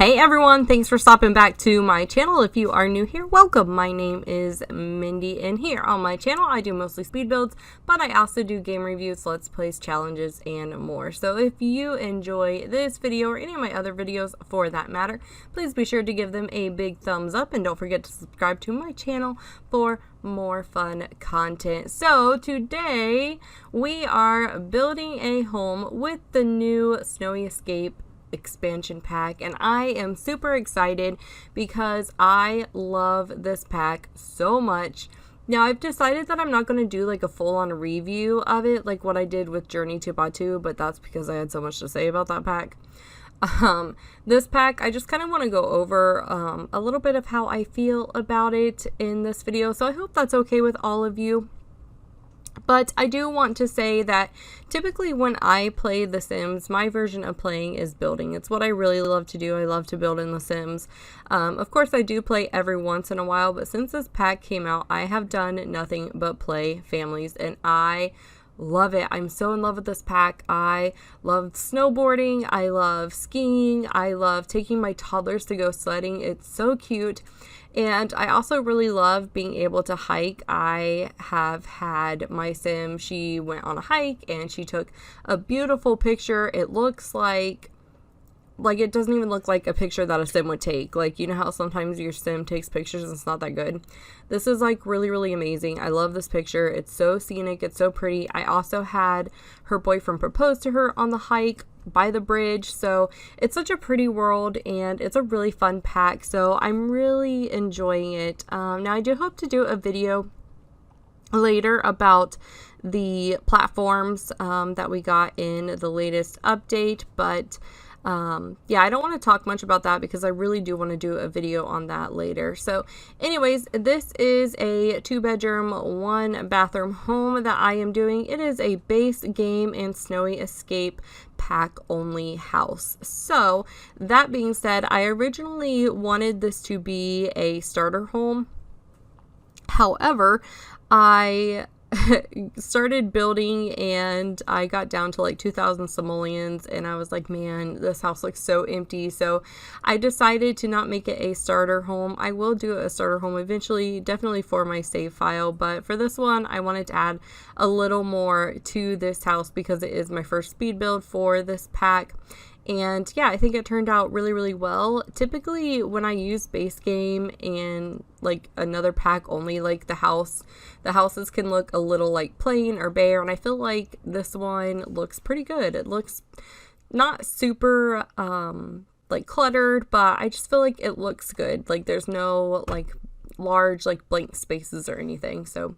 Hey everyone, thanks for stopping back to my channel. If you are new here, welcome. My name is Mindy, and here on my channel I do mostly speed builds, but I also do game reviews, let's plays, challenges, and more. So if you enjoy this video or any of my other videos for that matter, please be sure to give them a big thumbs up, and don't forget to subscribe to my channel for more fun content. So today we are building a home with the new Snowy Escape expansion pack, and I am super excited because I love this pack so much. Now I've decided that I'm not going to do like a full-on review of it like what I did with Journey to Batu, but that's because I had so much to say about that pack. This pack, I just kind of want to go over a little bit of how I feel about it in this video, so I hope that's okay with all of you. But I do want to say that typically when I play The Sims, my version of playing is building. It's what I really love to do. I love to build in The Sims. Of course, I do play every once in a while, but since this pack came out, I have done nothing but play families, and I love it. I'm so in love with this pack. I love snowboarding. I love skiing. I love taking my toddlers to go sledding. It's so cute. And I also really love being able to hike. I have had my sim, she went on a hike and she took a beautiful picture. It looks like it doesn't even look like a picture that a sim would take. Like, you know how sometimes your sim takes pictures and it's not that good? This is like really amazing. I love this picture. It's so scenic. It's so pretty. I also had her boyfriend propose to her on the hike by the bridge, so it's such a pretty world and it's a really fun pack, so I'm really enjoying it. Now I do hope to do a video later about the platforms that we got in the latest update, but yeah, I don't want to talk much about that because I really do want to do a video on that later. So anyways, this is a 2-bedroom, 1-bathroom home that I am doing. It is a base game and Snowy Escape pack only house. So that being said, I originally wanted this to be a starter home. However, I started building and I got down to like 2,000 simoleons and I was like, man, this house looks so empty. So I decided to not make it a starter home. I will do a starter home eventually, definitely for my save file, but for this one I wanted to add a little more to this house because it is my first speed build for this pack. And yeah, I think it turned out really well. Typically when I use base game and like another pack only, like the houses can look a little like plain or bare, and I feel like this one looks pretty good. It looks not super like cluttered, but I just feel like it looks good. Like there's no like large like blank spaces or anything. So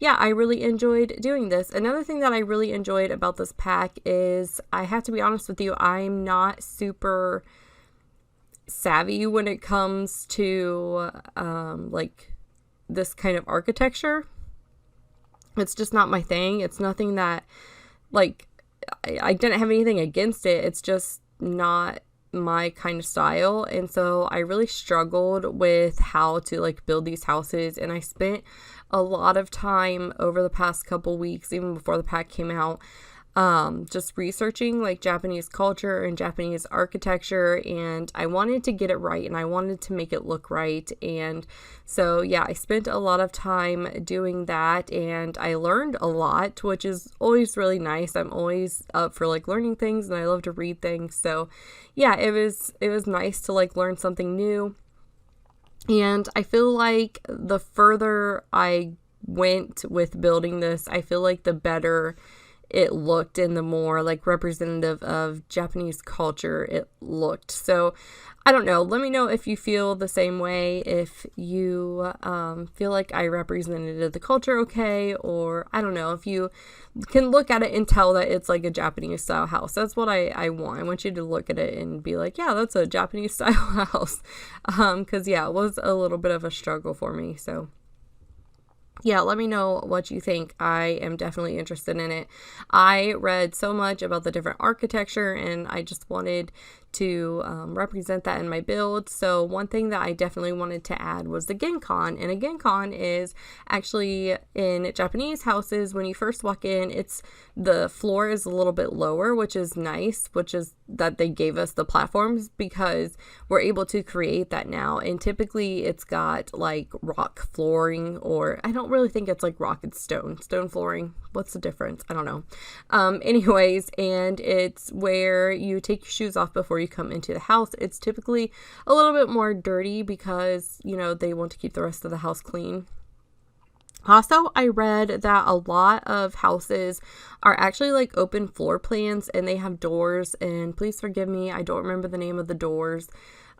yeah, I really enjoyed doing this. Another thing that I really enjoyed about this pack is, I have to be honest with you, I'm not super savvy when it comes to like this kind of architecture. It's just not my thing. It's nothing that like I didn't have anything against it. It's just not my kind of style, and so I really struggled with how to like build these houses, and I spent a lot of time over the past couple weeks, even before the pack came out, just researching like Japanese culture and Japanese architecture, and I wanted to get it right and I wanted to make it look right. And so yeah, I spent a lot of time doing that and I learned a lot, which is always really nice. I'm always up for like learning things and I love to read things. So yeah, it was nice to like learn something new. And I feel like the further I went with building this, I feel like the better it looked and the more like representative of Japanese culture it looked. So I don't know, let me know if you feel the same way, if you feel like I represented the culture okay, or I don't know, if you can look at it and tell that it's like a Japanese style house. That's what I want. I want you to look at it and be like, yeah, that's a Japanese style house. Because yeah, it was a little bit of a struggle for me. So yeah, let me know what you think. I am definitely interested in it. I read so much about the different architecture and I just wanted to represent that in my build. So one thing that I definitely wanted to add was the Genkan, and a Genkan is actually in Japanese houses, when you first walk in, the floor is a little bit lower, which is nice, which is that they gave us the platforms because we're able to create that now. And typically it's got like rock flooring, or I don't really think it's like rock, it's stone flooring. What's the difference? I don't know. Anyways, and it's where you take your shoes off before you come into the house. It's typically a little bit more dirty because, you know, they want to keep the rest of the house clean. Also, I read that a lot of houses are actually like open floor plans and they have doors, and please forgive me, I don't remember the name of the doors.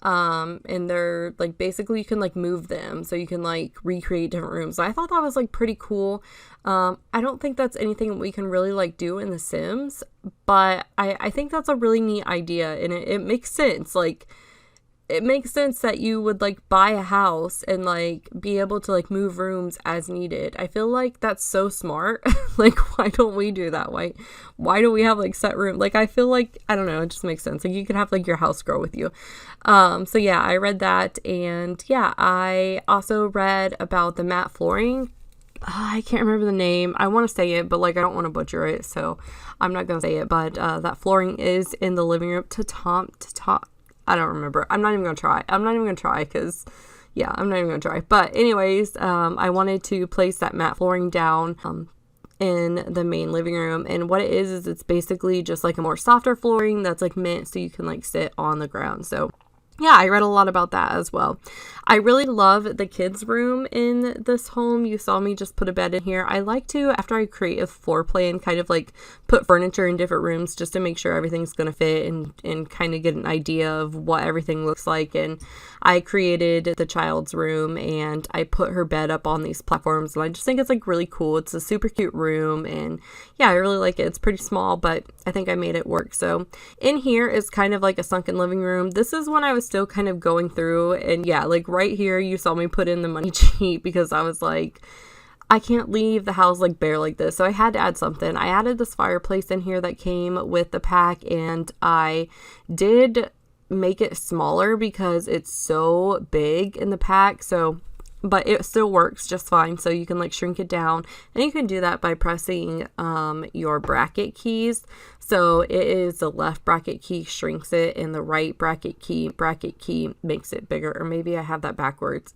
And they're like, basically you can like move them so you can like recreate different rooms. So I thought that was like pretty cool. I don't think that's anything we can really like do in The Sims, but I think that's a really neat idea, and it makes sense. Like, it makes sense that you would like buy a house and like be able to like move rooms as needed. I feel like that's so smart. Like, why don't we do that? Why do we have like set room? Like, I feel like, I don't know, it just makes sense. Like, you could have like your house grow with you. So yeah, I read that, and yeah, I also read about the matte flooring. I can't remember the name. I want to say it, but like I don't want to butcher it, so I'm not gonna say it. But that flooring is in the living room. I don't remember. I'm not even going to try because, yeah, I'm not even going to try. But anyways, I wanted to place that matte flooring down in the main living room. And what it is it's basically just like a more softer flooring that's like meant so you can like sit on the ground. So yeah, I read a lot about that as well. I really love the kids' room in this home. You saw me just put a bed in here. I like to, after I create a floor plan, kind of like put furniture in different rooms just to make sure everything's going to fit and kind of get an idea of what everything looks like. And I created the child's room and I put her bed up on these platforms, and I just think it's like really cool. It's a super cute room, and yeah, I really like it. It's pretty small, but I think I made it work. So in here is kind of like a sunken living room. This is when I was still kind of going through, and yeah, like right here you saw me put in the money cheat because I was like, I can't leave the house like bare like this, so I had to add something. I added this fireplace in here that came with the pack, and I did make it smaller because it's so big in the pack, so but it still works just fine. So you can like shrink it down, and you can do that by pressing your bracket keys. So it is the left bracket key shrinks it, and the right bracket key makes it bigger. Or maybe I have that backwards.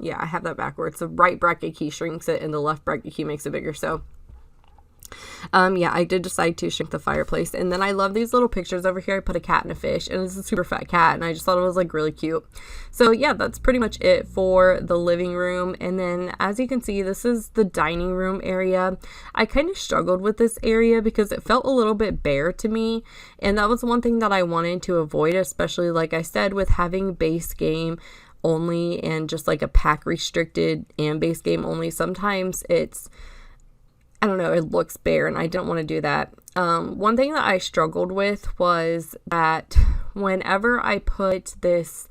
Yeah, I have that backwards. The right bracket key shrinks it and the left bracket key makes it bigger. So yeah, I did decide to shrink the fireplace. And then I love these little pictures over here. I put a cat and a fish, and it's a super fat cat, and I just thought it was like really cute. So yeah, that's pretty much it for the living room. And then as you can see, this is the dining room area. I kind of struggled with this area because it felt a little bit bare to me, and that was one thing that I wanted to avoid, especially like I said, with having base game only and just like a pack restricted and base game only. Sometimes it's, I don't know, it looks bare, and I didn't want to do that. One thing that I struggled with was that whenever I put this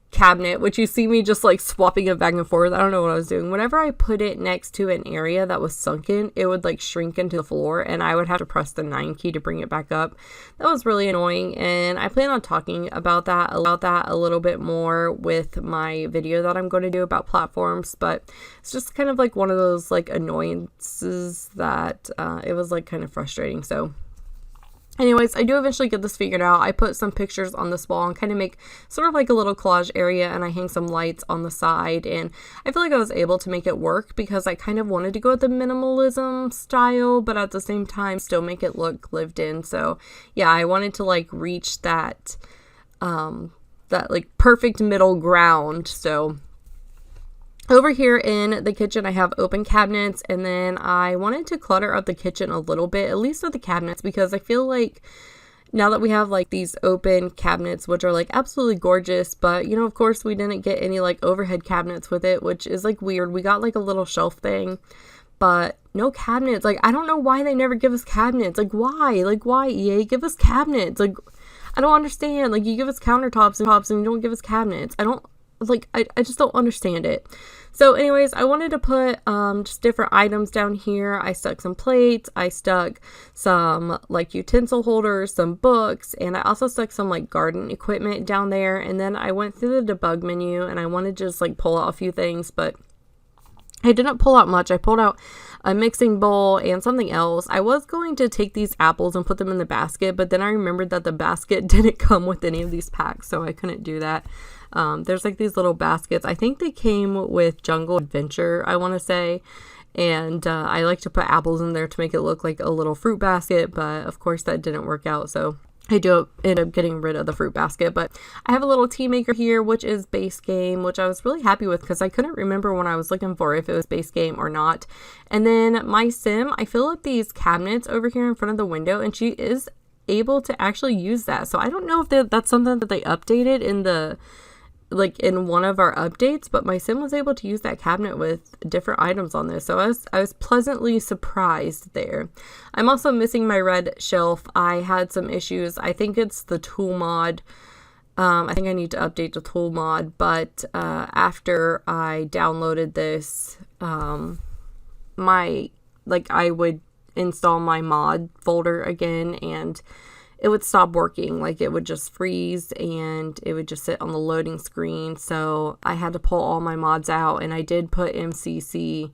cabinet, which you see me just like swapping it back and forth, I don't know what I was doing. Whenever I put it next to an area that was sunken, it would like shrink into the floor, and I would have to press the 9 key to bring it back up. That was really annoying, and I plan on talking about that a little bit more with my video that I'm going to do about platforms. But it's just kind of like one of those like annoyances that it was like kind of frustrating. So anyways, I do eventually get this figured out. I put some pictures on this wall and kind of make sort of like a little collage area, and I hang some lights on the side, and I feel like I was able to make it work because I kind of wanted to go with the minimalism style, but at the same time still make it look lived in. So yeah, I wanted to like reach that like perfect middle ground. So over here in the kitchen, I have open cabinets, and then I wanted to clutter up the kitchen a little bit, at least with the cabinets, because I feel like now that we have like these open cabinets, which are like absolutely gorgeous, but you know, of course we didn't get any like overhead cabinets with it, which is like weird. We got like a little shelf thing, but no cabinets. Like, I don't know why they never give us cabinets. Like, why EA, give us cabinets? Like, I don't understand. Like, you give us countertops and you don't give us cabinets. I just don't understand it. So anyways, I wanted to put just different items down here. I stuck some plates, I stuck some like utensil holders, some books, and I also stuck some like garden equipment down there. And then I went through the debug menu and I wanted to just like pull out a few things, but I didn't pull out much. I pulled out a mixing bowl and something else. I was going to take these apples and put them in the basket, but then I remembered that the basket didn't come with any of these packs, so I couldn't do that. There's like these little baskets. I think they came with Jungle Adventure, I want to say. And I like to put apples in there to make it look like a little fruit basket, but of course that didn't work out, so I do end up getting rid of the fruit basket. But I have a little tea maker here, which is base game, which I was really happy with because I couldn't remember when I was looking for if it was base game or not. And then my sim, I fill up these cabinets over here in front of the window, and she is able to actually use that. So I don't know if that's something that they updated in the in one of our updates, but my sim was able to use that cabinet with different items on this, so I was pleasantly surprised there. I'm also missing my red shelf. I had some issues. I think it's the tool mod. I think I need to update the tool mod, but after I downloaded this, I would install my mod folder again, and it would stop working. Like, it would just freeze and it would just sit on the loading screen. So I had to pull all my mods out, and I did put MCC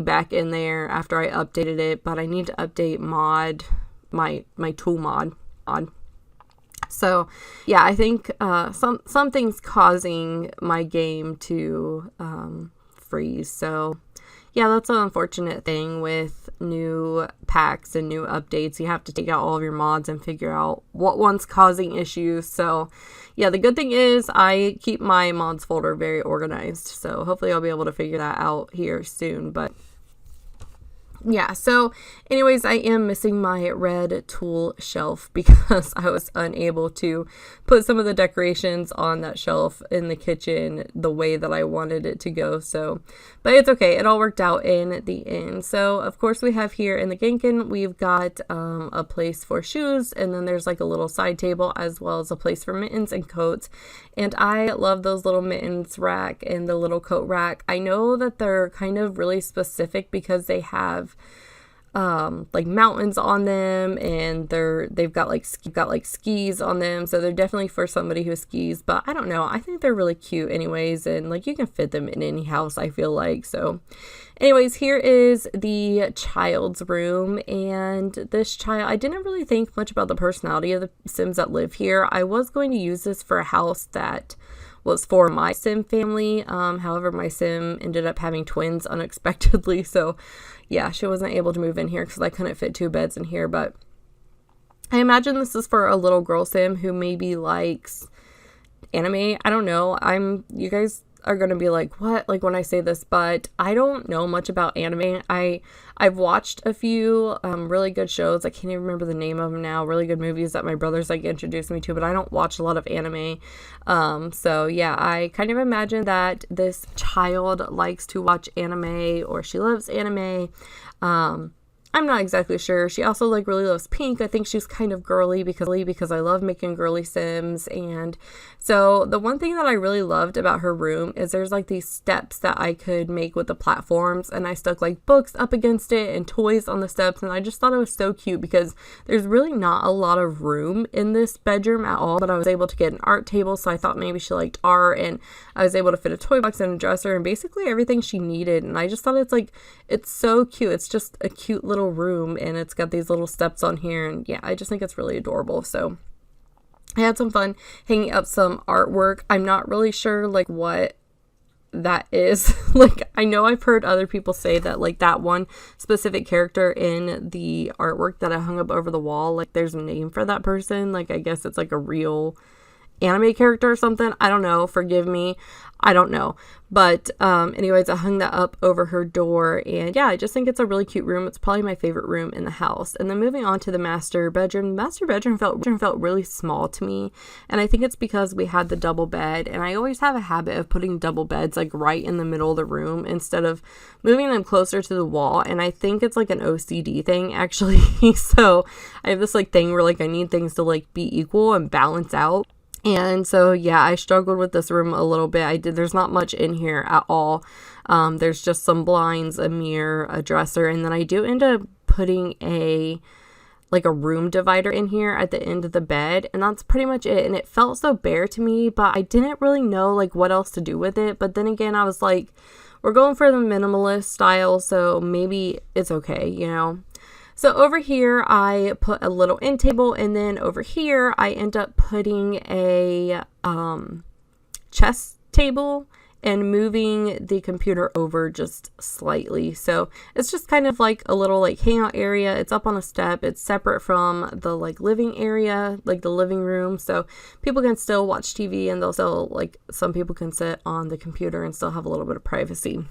back in there after I updated it, but I need to update my tool mod. So yeah, I think something's causing my game to freeze. So yeah, that's an unfortunate thing with new packs and new updates. You have to take out all of your mods and figure out what one's causing issues. So yeah, the good thing is I keep my mods folder very organized. So hopefully I'll be able to figure that out here soon. But yeah, so anyways, I am missing my red tool shelf because I was unable to put some of the decorations on that shelf in the kitchen the way that I wanted it to go. So, but it's okay. It all worked out in the end. So of course we have here in the Genkin, we've got a place for shoes, and then there's like a little side table as well as a place for mittens and coats. And I love those little mittens rack and the little coat rack. I know that they're kind of really specific because they have like mountains on them, and they've got like skis on them, so they're definitely for somebody who skis. But I don't know, I think they're really cute anyways, and like you can fit them in any house, I feel like. So anyways, here is the child's room, and this child, I didn't really think much about the personality of the Sims that live here. I was going to use this for a house that was for my sim family. However, my sim ended up having twins unexpectedly, so yeah, she wasn't able to move in here because I couldn't fit 2 beds in here. But I imagine this is for a little girl sim who maybe likes anime. I don't know. You guys are gonna be like, what, like when I say this, but I don't know much about anime. I've watched a few really good shows. I can't even remember the name of them now. Really good movies that my brothers like introduced me to, but I don't watch a lot of anime. So yeah, I kind of imagine that this child likes to watch anime, or she loves anime. I'm not exactly sure. She also like really loves pink. I think she's kind of girly because I love making girly Sims. And so the one thing that I really loved about her room is there's like these steps that I could make with the platforms, and I stuck like books up against it and toys on the steps, and I just thought it was so cute because there's really not a lot of room in this bedroom at all. But I was able to get an art table, so I thought maybe she liked art, and I was able to fit a toy box and a dresser and basically everything she needed. And I just thought it's so cute. It's just a cute little room, and it's got these little steps on here, and yeah, I just think it's really adorable. So I had some fun hanging up some artwork. I'm not really sure like what that is. Like, I know I've heard other people say that like that one specific character in the artwork that I hung up over the wall, like there's a name for that person. Like, I guess it's like a real anime character or something. I don't know. Forgive me. I don't know. But anyways, I hung that up over her door, and yeah, I just think it's a really cute room. It's probably my favorite room in the house. And then moving on to the master bedroom. The master bedroom felt really small to me, and I think it's because we had the double bed, and I always have a habit of putting double beds like right in the middle of the room instead of moving them closer to the wall. And I think it's like an OCD thing actually. So I have this like thing where like I need things to like be equal and balance out. And so, yeah, I struggled with this room a little bit. There's not much in here at all. There's just some blinds, a mirror, a dresser, and then I do end up putting a room divider in here at the end of the bed, and that's pretty much it. And it felt so bare to me, but I didn't really know like what else to do with it. But then again, I was like, we're going for the minimalist style, so maybe it's okay, you know. So over here I put a little end table, and then over here I end up putting a chess table and moving the computer over just slightly. So it's just kind of like a little like hangout area. It's up on a step. It's separate from the like living area, like the living room. So people can still watch TV, and they'll still, like, some people can sit on the computer and still have a little bit of privacy.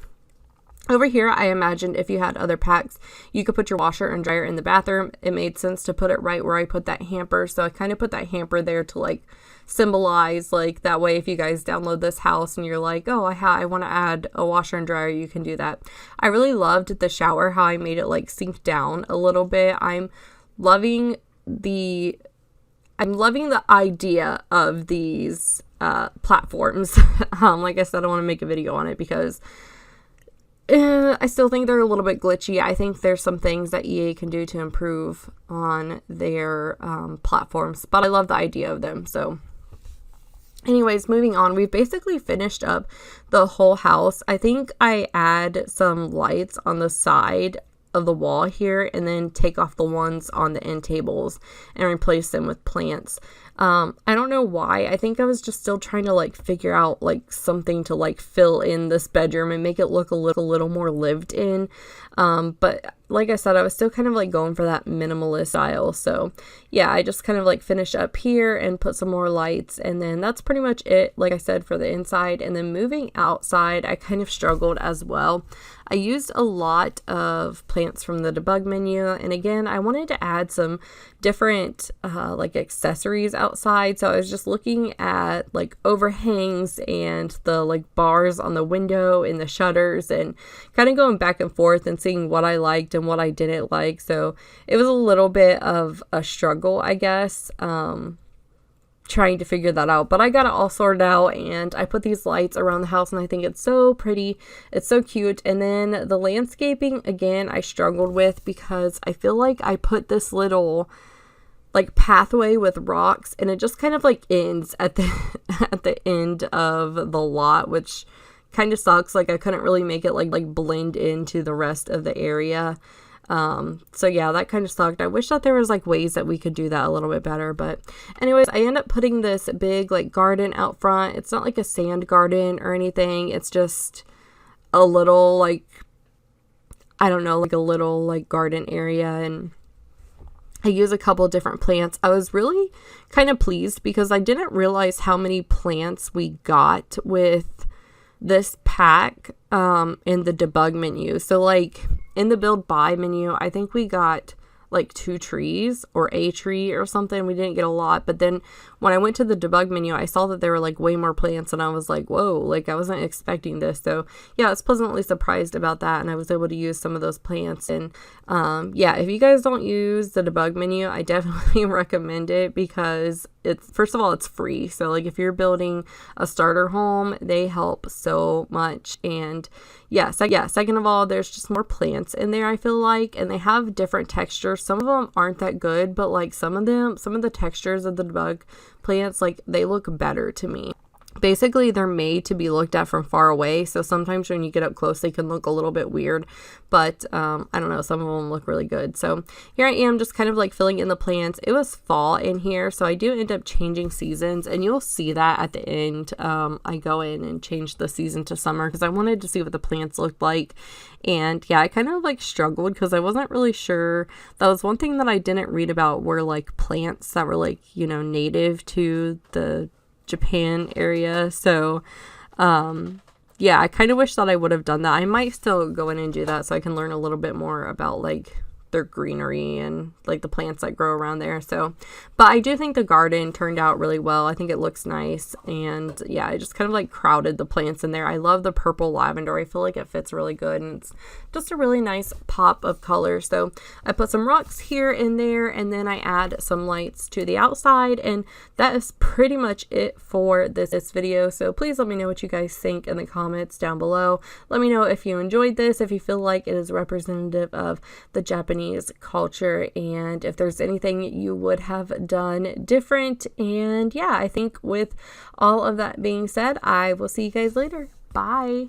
Over here, I imagined if you had other packs, you could put your washer and dryer in the bathroom. It made sense to put it right where I put that hamper. So I kind of put that hamper there to like symbolize, like, that way if you guys download this house and you're like, oh, I want to add a washer and dryer, you can do that. I really loved the shower, how I made it like sink down a little bit. I'm loving the idea of these platforms. Like I said, I want to make a video on it because I still think they're a little bit glitchy. I think there's some things that EA can do to improve on their platforms, but I love the idea of them. So anyways, moving on, we've basically finished up the whole house. I think I add some lights on the side of the wall here, and then take off the ones on the end tables and replace them with plants. I don't know why. I think I was just still trying to like figure out like something to like fill in this bedroom and make it look a little more lived in. But like I said, I was still kind of like going for that minimalist style. So yeah, I just kind of like finished up here and put some more lights, and then that's pretty much it, like I said, for the inside. And then moving outside, I kind of struggled as well. I used a lot of plants from the debug menu, and again, I wanted to add some different like accessories outside. So I was just looking at like overhangs and the like bars on the window and the shutters, and kind of going back and forth and seeing what I liked and what I didn't like. So it was a little bit of a struggle, I guess, trying to figure that out, but I got it all sorted out, and I put these lights around the house, and I think it's so pretty. It's so cute. And then the landscaping, again, I struggled with because I feel like I put this little like pathway with rocks, and it just kind of like ends at the at the end of the lot, which kind of sucks. Like I couldn't really make it like blend into the rest of the area. So yeah, that kind of sucked. I wish that there was like ways that we could do that a little bit better, but anyways, I end up putting this big like garden out front. It's not like a sand garden or anything. It's just a little like, I don't know, like a little like garden area, and I use a couple different plants. I was really kind of pleased because I didn't realize how many plants we got with this pack in the debug menu. So like in the build buy menu, I think we got like 2 trees or a tree or something. We didn't get a lot, but then when I went to the debug menu, I saw that there were like way more plants, and I was like, whoa, like I wasn't expecting this. So yeah, I was pleasantly surprised about that, and I was able to use some of those plants. And yeah, if you guys don't use the debug menu, I definitely recommend it because it's, first of all, it's free. So like if you're building a starter home, they help so much. And yeah, second of all, there's just more plants in there, I feel like, and they have different textures. Some of them aren't that good, but like some of the textures of the debug plants, like they look better to me. Basically, they're made to be looked at from far away, so sometimes when you get up close, they can look a little bit weird, but I don't know, some of them look really good. So here I am just kind of like filling in the plants. It was fall in here, so I do end up changing seasons, and you'll see that at the end. I go in and change the season to summer because I wanted to see what the plants looked like. And yeah, I kind of like struggled because I wasn't really sure. That was one thing that I didn't read about, were like plants that were like, you know, native to the Japan area. So yeah, I kind of wish that I would have done that. I might still go in and do that so I can learn a little bit more about like their greenery and like the plants that grow around there. So, but I do think the garden turned out really well. I think it looks nice, and yeah, I just kind of like crowded the plants in there. I love the purple lavender. I feel like it fits really good, and it's just a really nice pop of color. So I put some rocks here and there, and then I add some lights to the outside, and that is pretty much it for this video. So please let me know what you guys think in the comments down below. Let me know if you enjoyed this, if you feel like it is representative of the Japanese culture, and if there's anything you would have done different. And yeah, I think with all of that being said, I will see you guys later. Bye.